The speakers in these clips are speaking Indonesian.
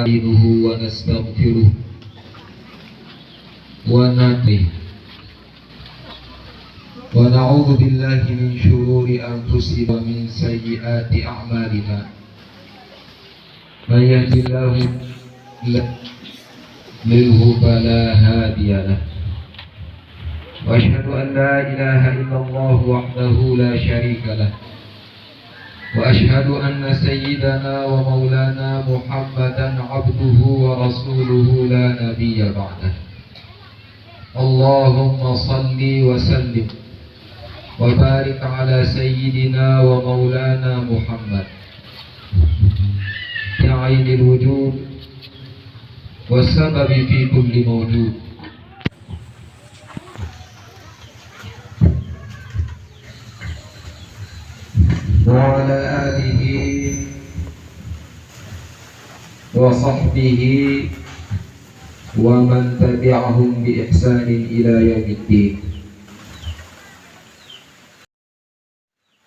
نستعينه ونستغفره ونهديه ونعوذ بالله من شرور أنفسنا ومن سيئات أعمالنا من يهد الله فلا هادي له وأشهد أن لا إله إلا الله وحده لا شريك له وأشهد أن سيدنا ومولانا محمدا عبده ورسوله لا نبي بعده اللهم صل وسلم وبارك على سيدنا ومولانا محمد يا عين الوجود والسبب في كل موجود وعلى آله وصحبه ومن تبعهم بإحسان إلى يوم الدين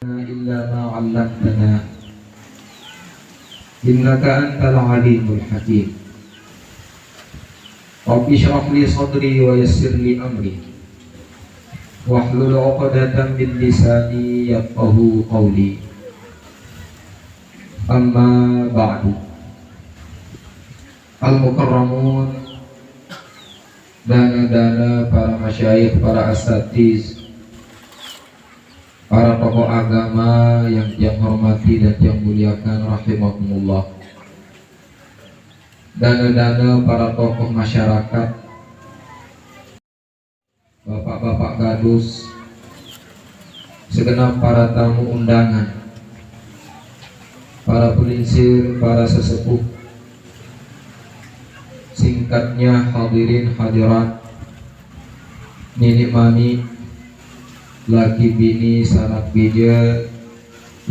إلا ما علمتنا إنك أنت العليم الحكيم رب اشرح لي صدري ويسر لي أمري واحلل عقدة من لساني يفقهوا قولي أما بعد Al-Mukarramun, dana-dana para masyayikh, para asatiz, para tokoh agama yang hormati dan yang muliakan rahimakumullah, dana-dana para tokoh masyarakat, bapak-bapak gadus, segenap para tamu undangan, para pelinsir, para sesepuh, singkatnya hadirin hadirat, nini mami, laki bini, sanak bija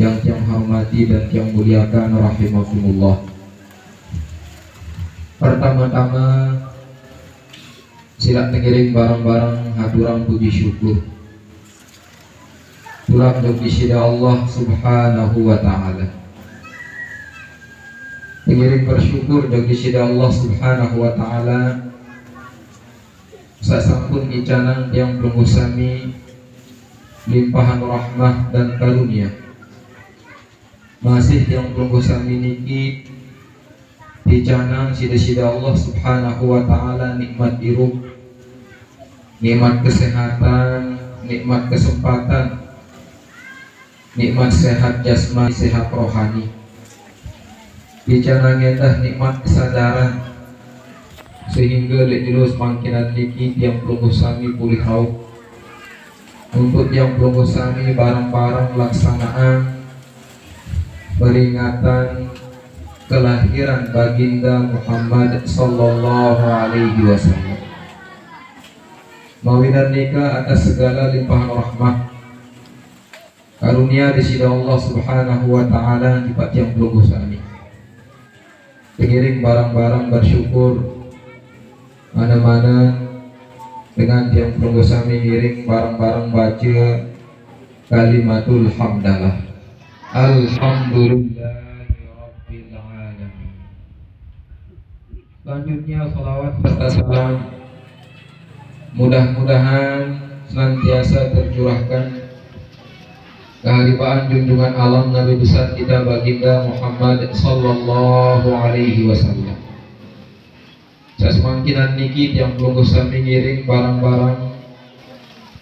yang hormati dan yang muliakan rahimakumullah. Pertama-tama sila mengiring barang-barang haturang puji syukur tulang dugi sida Allah subhanahu wa ta'ala, mengiring bersyukur dugi sida Allah subhanahu wa ta'ala sasampun icanan yang pelungguh sami limpahan rahmah dan karunia, masih yang pelungguh sami niki icanan sida-sida Allah subhanahu wa ta'ala nikmat irup, nikmat kesehatan, nikmat kesempatan, nikmat sehat jasmani, sehat rohani, bicara ngendah nikmat kesadaran sehingga lejulus pangkinan niki yang pelungguh sami pulih rauh untuk yang pelungguh sami barang-barang laksanaan peringatan kelahiran baginda Muhammad sallallahu alaihi wasallam. Mawinan nikah atas segala limpahan rahmat karunia di sida Allah subhanahu wa ta'ala di yang pelungguh sami, pengiring barang-barang bersyukur mana-mana dengan yang pelungguh sami ngiring barang-barang baca kalimatul hamdalah alhamdulillahi rabbil alamin. Selanjutnya salawat serta salam mudah-mudahan senantiasa tercurahkan keharibaan junjungan alam Nabi besar kita baginda Muhammad sallallahu alaihi wasallam. Sesmangkinan niki yang pelungguh sami ngiring barang-barang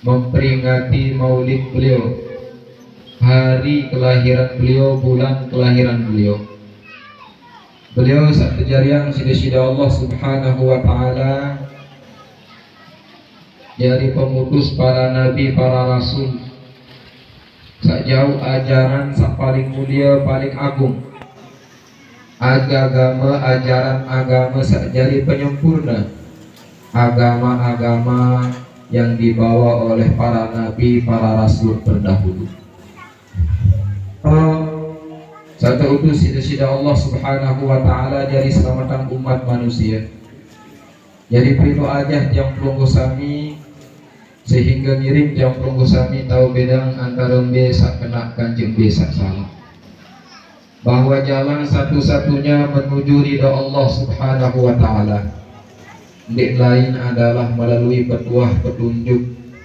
memperingati maulid beliau, hari kelahiran beliau, bulan kelahiran beliau. Beliau saat kejarian sida-sida Allah subhanahu wa ta'ala jadi pemutus para nabi, para rasul, sejauh ajaran sak paling mulia, paling agung, agama, ajaran agama sak jadi penyempurna, agama-agama yang dibawa oleh para nabi, para rasul terdahulu. Satu utus sida-sida Allah subhanahu wa ta'ala dari selamatan umat manusia. Jadi perlu aja yang pelungguh sami sehingga ngiring jam pelungguh sami tahu bedang antara besak kena kanjeng besak salah. bahwa jalan satu-satunya menuju ridha Allah Subhanahu wa taala tidak lain adalah melalui petunjuk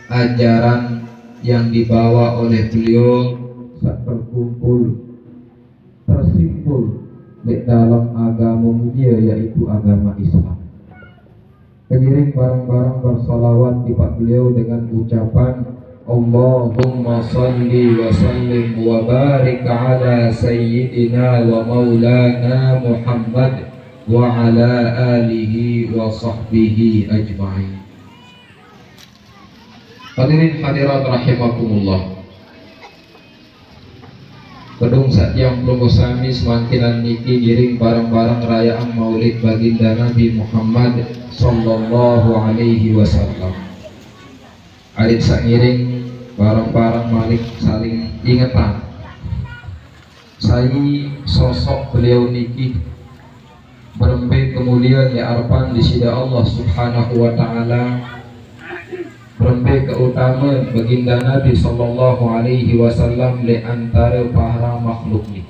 ajaran yang dibawa oleh beliau saat tersimpul di dalam agama mulia, yaitu agama Islam. Pengiring barang-barang bersalawat di pak beliau dengan ucapan Allahumma salli wa sallim wa barik ala sayyidina wa maulana Muhammad wa ala alihi wa sahbihi ajma'in. Hadirin hadirat rahimakumullah. Kedung satyang plungguh sami semangkilan niki giring barang-barang rayaan maulid baginda Nabi Muhammad sallallahu alaihi wasallam. Arit sangiring barang-barang malik saling ingatan. Saya sosok beliau niki berembe kemuliaan di hadapan di sida Allah Subhanahu wa taala, berembe keutamaan baginda Nabi sallallahu alaihi wasallam di antara para makhluk ini.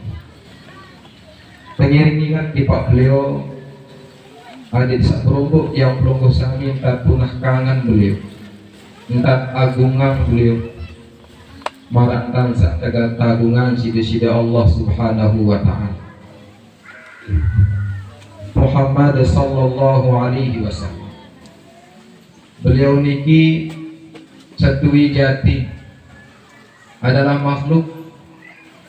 Pengiring ingat di pak beliau adit sak berombok yang pelungguh sami entah punah kangen beliau, entah agungan beliau, marantan sak tegal tagungan sida-sida Allah Subhanahu wa taala. Muhammad sallallahu alaihi wasallam. Beliau niki satu jati adalah makhluk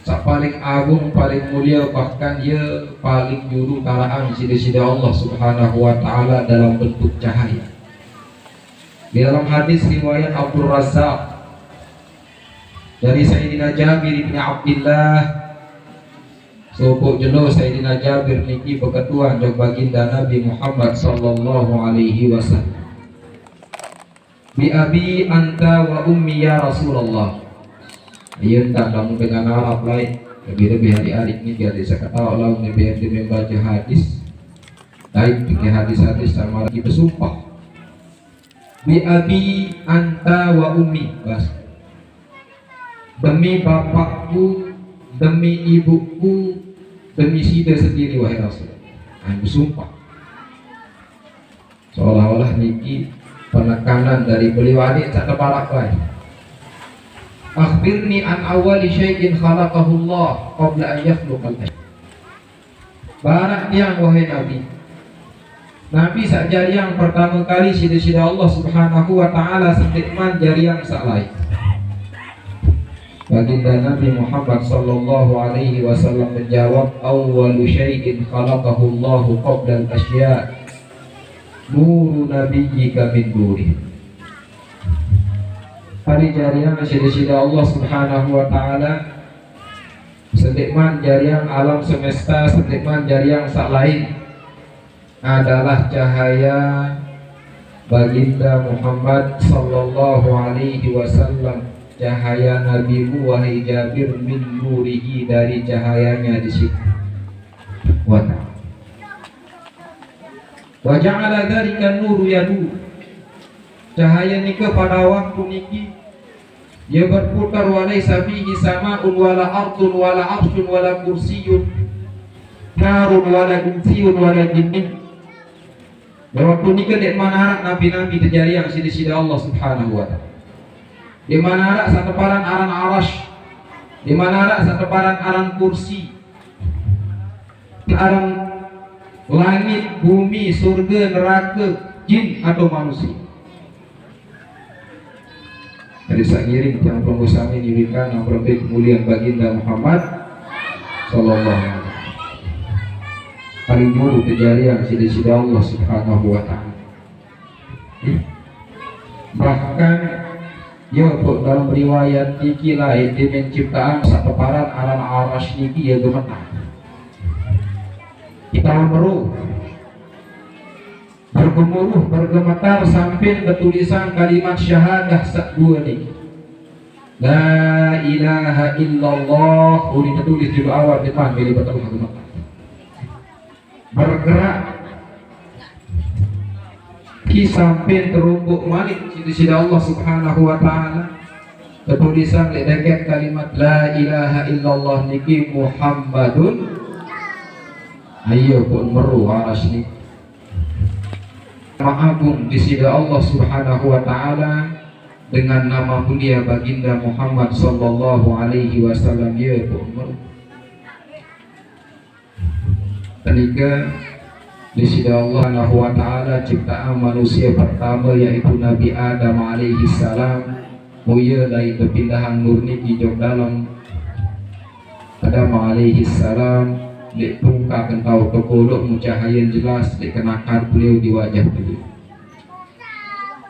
sak paling agung, paling mulia, bahkan ia paling juru talaan sida-sida Allah Subhanahu wa taala dalam bentuk cahaya. Di dalam hadis riwayat Abdul Razzaq dari Sayyidina Jabir bin Abdullah, sopok jelo Sayyidina Jabir niki beketuan jog baginda Nabi Muhammad sallallahu alaihi wasallam. Bi abi anta wa ummi ya Rasulullah. Ia tak dalam dengan Arab lain. Lebih-lebih hari-hari ini biar bisa kata Allah biar dia membaca hadis. Baik dengan hadis-hadis sama lagi bersumpah. Bi abi anta wa ummi. Bas. Demi bapakku, demi ibuku, demi sida sendiri wahai Rasul. Bersumpah. Seolah-olah niki penekanan dari beliau ini tak terparak lain. Akhbirni an awali syai'in khalaqahu Allah qabla an yakhluqal asya. Barak tiang wahai Nabi. Nabi sak jari yang pertama kali sida-sida Allah Subhanahu wa taala sentikman jari yang sak lain. Baginda Nabi Muhammad sallallahu alaihi wasallam menjawab, awwalu syai'in khalaqahu Allah qabla al asya. Nuru nabiyyika min nuri. Hari jariang sida-sida Allah Subhanahu wa taala sedikman jariang alam semesta, sedikman jariang sak lain adalah cahaya baginda Muhammad sallallahu alaihi wasallam, cahaya nabimu wahai Jabir, min nurihi, dari cahayanya di situ. Wa ja'ala dzalika nuru yadu. Cahaya nika pada waktu niki ia berputar, walaysa fihi sama'un wala ardun wala arsyun wala kursiyyun narun wala insyun wala jinnin. Waktu nika dek mana nabi-nabi terjadi yang sida-sida Allah Subhanahu wa taala. Di mana ada sateparan aran arash, di mana ada sateparan aran kursi, aran langit, bumi, surga, neraka, jin atau manusia. Dari sakiring yang pengusaha ini diberikan yang berbeda kemuliaan baginda Muhammad sallallahu alaihi wasallam. Paling dulu kejadian sida-sida Allah Subhanahu wa taala. Bahkan ya dalam riwayat iki lain di menciptaan sateparan aran arash niki ya gemetar. Kita meruh bergemuruh, bergemetar sampai ketulisan kalimat syahadah sak dua ni. La ilaha illallah. Ini tertulis di awal depan bila betul gemetar. Bergerak ki sampai terumbuk malik sida-sida Allah Subhanahu wa taala ketulisan lek deket kalimat la ilaha illallah niki Muhammadun ayo pun meru aras ni Agung di sisi Allah Subhanahu wa taala dengan nama mulia baginda Muhammad sallallahu alaihi wasallam ya pun meru ketika di sisi Allah Subhanahu wa taala ciptaan manusia pertama yaitu Nabi Adam alaihi salam muya dari kepindahan murni hijau dalam Adam alaihi salam lek tungka kentau kekolok mucahayan jelas lek kenakan beliau di wajah beliau.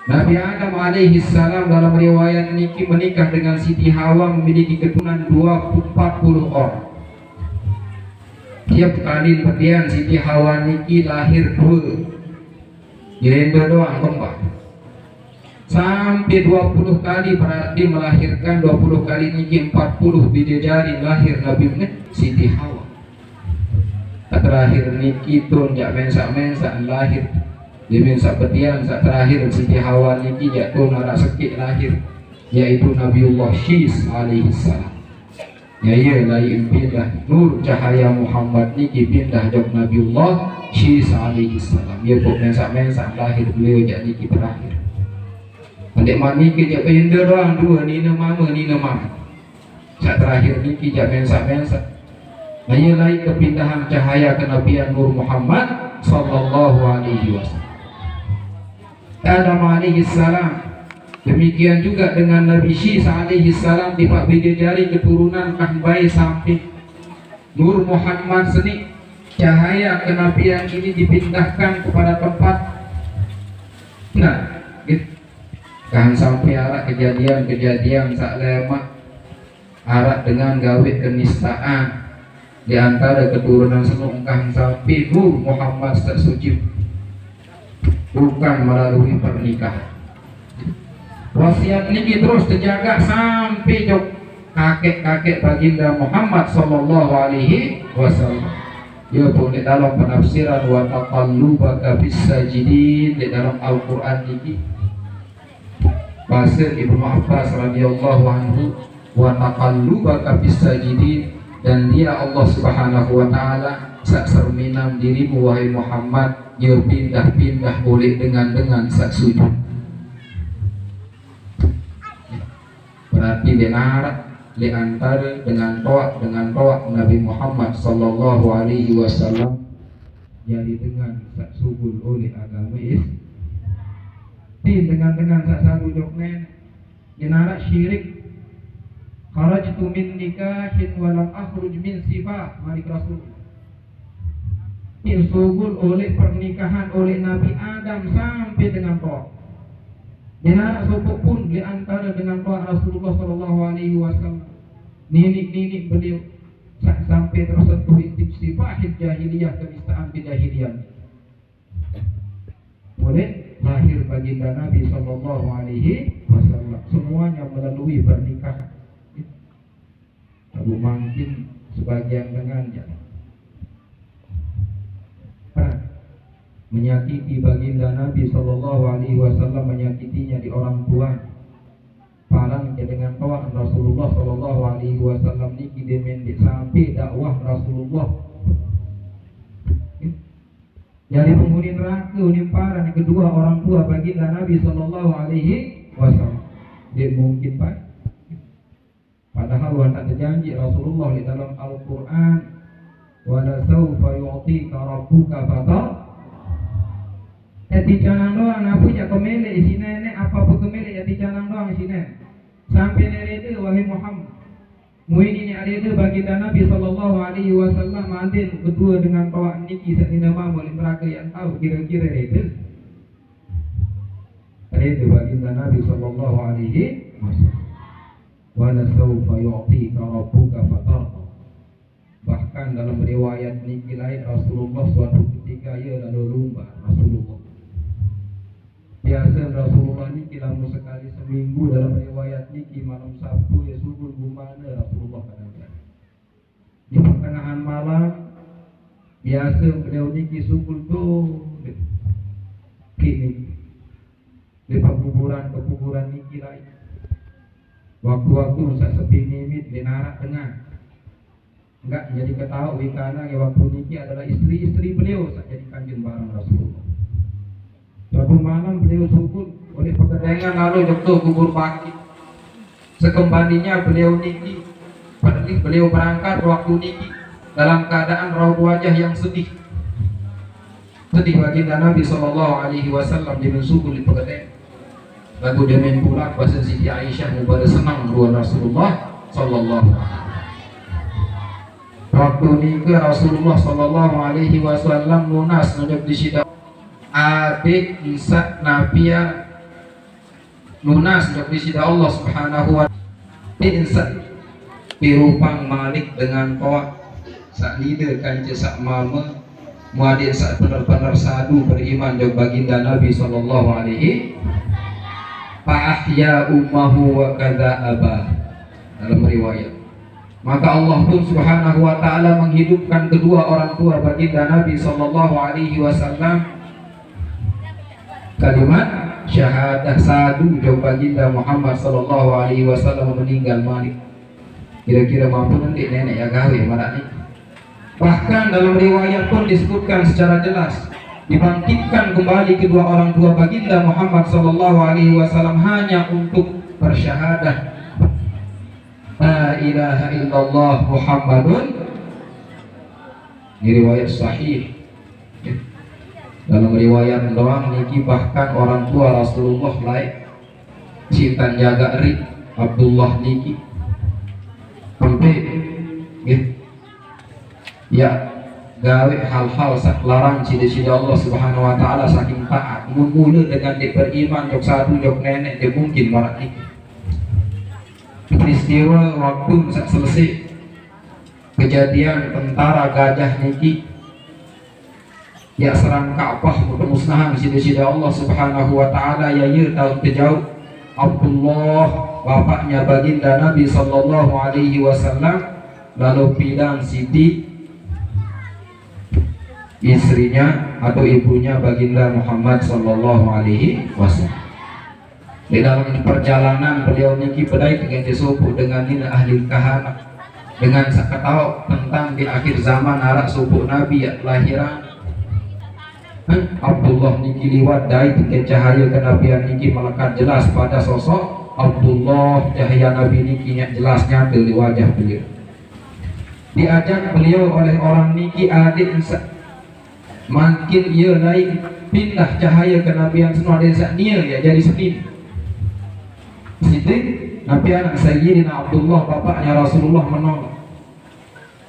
Nabi Adam alaihi salam dalam riwayat niki menikah dengan Siti Hawa memiliki keturunan 40 orang. Tiap kali berdian Siti Hawa niki lahir 2 janda doang kembang sampai 20 kali berarti melahirkan 20 kali niki 40 bidadari lahir Nabi Siti Hawa. Terakhir niki tun jak mensak lahir di mensak berdian saat terakhir Siti Hawa niki jak tun anak sekit lahir yaitu Nabiullah Syis alaihi salam. Ya iya lain pindah nur cahaya Muhammad niki pindah jok Nabiullah Syis alaihi salam. Ya pok mensak lahir beliau jak niki terakhir. Adik mani ke jak pindah doang 2 nina mama. Saat terakhir niki jak mensak. Hanya lain kepindahan cahaya kenabian Nur Muhammad sallallahu alaihi wasallam. Adam alaihi salam. Demikian juga dengan Nabi Syis alaihi salam tiba bidadari keturunan kahbai sampai Nur Muhammad seni cahaya kenabian ini dipindahkan kepada tempat kan sampai arah kejadian sak lemak arah dengan gawe kenistaan di antara keturunan senungkang sampai Nur Muhammad tersuci bukan melalui pernikahan. Wasiat ini terus terjaga sampai jok kakek baginda Muhammad sallallahu alaihi wasallam. Ya boleh dalam penafsiran wa taqallubaka bis sajidin di dalam Al-Qur'an ini. Bahasa Ibnu Abbas radhiyallahu anhu wa taqallubaka bis sajidin dan dia Allah Subhanahu wa taala sak serminam dirimu wahai Muhammad dia pindah-pindah boleh dengan sak sujud. Berarti benar di antara dengan toak Nabi Muhammad sallallahu alaihi wasallam jadi dengan sak sujud oleh agama Islam. Dengan sak sujud benar syirik. Kharajtu min nikahin wa lam akhruj min sifah Malik Rasul. Disugul oleh pernikahan oleh Nabi Adam sampai dengan toh. Benar sopok pun di antara dengan toh Rasulullah sallallahu alaihi wasallam. Ninik beliau sampai tersentuh intik sifah jahiliyah kenistaan kejahilian. Boleh lahir baginda Nabi sallallahu alaihi wasallam semuanya melalui pernikahan. Abu mungkin sebagian dengannya menyakiti baginda Nabi sallallahu alaihi wasallam menyakitinya di orang tua. Palangnya dengan tawak Rasulullah sallallahu alaihi wasallam niki demendik sampai dakwah Rasulullah. Jadi penghuni neraka unimparan kedua orang tua baginda Nabi sallallahu alaihi wasallam. Dia mungkin baik. Padahal wanda terjanji Rasulullah di dalam Al-Quran wala sawfa yu'tika rabbuka fatar. Jadi canang doang apa jak kemele isi nenek apa pun kemele jadi canang doang isi nenek. Sampai nerede wahai Muhammad. Muini ni ada baginda Nabi sallallahu alaihi wasallam andin kedua dengan kawan niki saknina mama oleh mereka yang tahu kira-kira itu. Ada baginda Nabi sallallahu alaihi wasallam. Wala sawfa yu'tika rabbuka fatarda. Bahkan dalam riwayat niki lain Rasulullah suatu ketika ia lalu lumba Rasulullah. Biasa Rasulullah niki lalu sekali seminggu dalam riwayat niki malam Sabtu ya subuh gumana Rasulullah kadang-kadang. Di pertengahan malam biasa beliau niki subuh tu kini di kuburan niki lain. waktu-waktu sak sepi mimit dinarak tengah enggak jadi ketahui karena waktu niki adalah istri-istri beliau sak jadi kanjeng barang Rasulullah. Suatu malam beliau sukul oleh pegedengan lalu dokter kubur pagi. Sekembalinya beliau niki, beliau berangkat waktu niki dalam keadaan raut wajah yang sedih. Sedih baginda Nabi SAW di sukul di pegedengan. Lagu demen pula bahasa Siti Aisyah mubarak senang ruang Rasulullah sallallahu alaihi. Waktu niki Rasulullah sallallahu alaihi wasallam lunas nujub di sida adik Isa Nabia lunas nujub di sida Allah subhanahu wa ta'ala Isa pirupang Malik dengan toa sak lider kanca sak mama muadik sak benar-benar sadu beriman jog baginda Nabi sallallahu alaihi fa'ahya ummahu wa kadza abah dalam riwayat. Maka Allah pun subhanahu wa ta'ala menghidupkan kedua orang tua baginda Nabi sallallahu alaihi wasallam. Kalimat syahadah sadu jog baginda Muhammad sallallahu alaihi wasallam meninggal Malik. Kira-kira mampu nanti nenek ya gawe malah ni. Bahkan dalam riwayat pun disebutkan secara jelas dibangkitkan kembali kedua orang tua baginda Muhammad sallallahu alaihi wasallam hanya untuk bersyahadah la ilaha illallah Muhammadun. Ini riwayat sahih. Dalam riwayat doang niki bahkan orang tua Rasulullah lain cinta jaga ri Abdullah niki sampai ya gawe hal-hal sak larang cida-cida Allah subhanahu wa ta'ala saking taat mula dengan dia beriman jok satu jok nenek dia mungkin marak ini peristiwa waktu sak selesai kejadian tentara gajah niki ya serang Ka'bah musnahan cida-cida Allah subhanahu wa ta'ala ya tahun kejauh Abdullah bapaknya baginda Nabi sallallahu alaihi wasallam lalu bilang Siti istrinya atau ibunya baginda Muhammad sallallahu alaihi wasallam. Di dalam perjalanan beliau niki pedai dengan disebut dengan nina ahli kahana dengan sakatau tentang di akhir zaman arak subuh Nabi ya lahiran. Abdullah niki liwat dai dengan cahaya kenabian niki melekat jelas pada sosok Abdullah. Cahaya Nabi niki jelasnya di wajah beliau. Diajak beliau oleh orang niki adik makin ia naik pindah cahaya kenabian semua desa nia ya jadi senin. Situ Nabi anak Sayyidina Abdullah bapaknya Rasulullah menolak.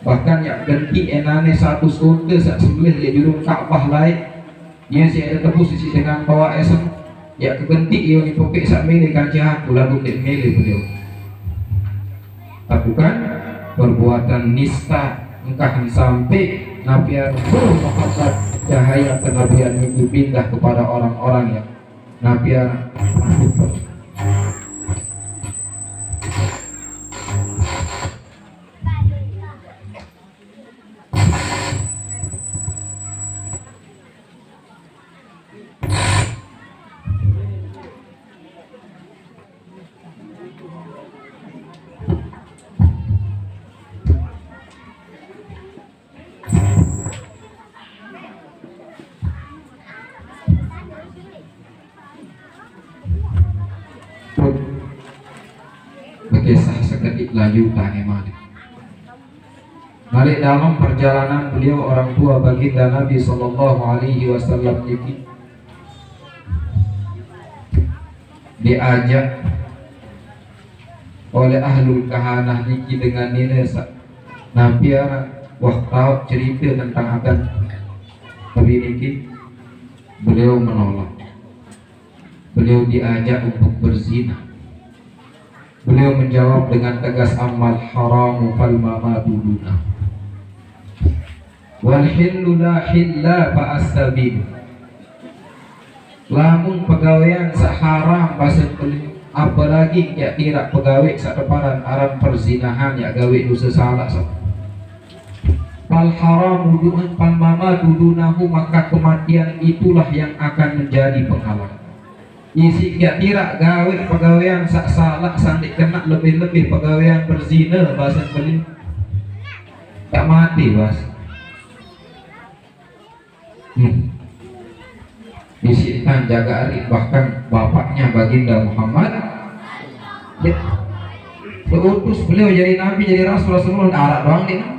Bahkan ya ganti enane satu unta sak sembelih ya jurung Ka'bah lain. Ia si ada tebus isi dengan bawa esok ya keganti ia ni popek sak mele kancah aku lalu tek mele beliau. Lakukan perbuatan nista engkau sampai Nabi Muhammad cahaya kenabian itu pindah kepada orang-orang yang Nabi kisah seketik laju tanya Malik dalam perjalanan beliau orang tua baginda Nabi sallallahu alaihi wasallam ini diajak oleh ahlul kahanah niki dengan nilai Nabi waktu cerita tentang akan Nabi niki beliau menolak. Beliau diajak untuk berzina. Beliau menjawab dengan tegas amal haramu fal mamatu duna wal hillu la hilla fa as-sabil. Lamun pegawaian saharam bahasa beliau apalagi ya tidak pegawai sadeparan aran perzinahan ya gawe dosa salah fal haramu duna fal mamatu dunahu maka kematian itulah yang akan menjadi penghalang. isi kira-kira gawe pegawaian sak salah sandik kena lebih-lebih pegawaian berzina bahasa beli tak mati bas. Bisikan jaga ari bahkan bapaknya baginda Muhammad diutus beliau jadi nabi jadi rasul Rasulullah darah doang nih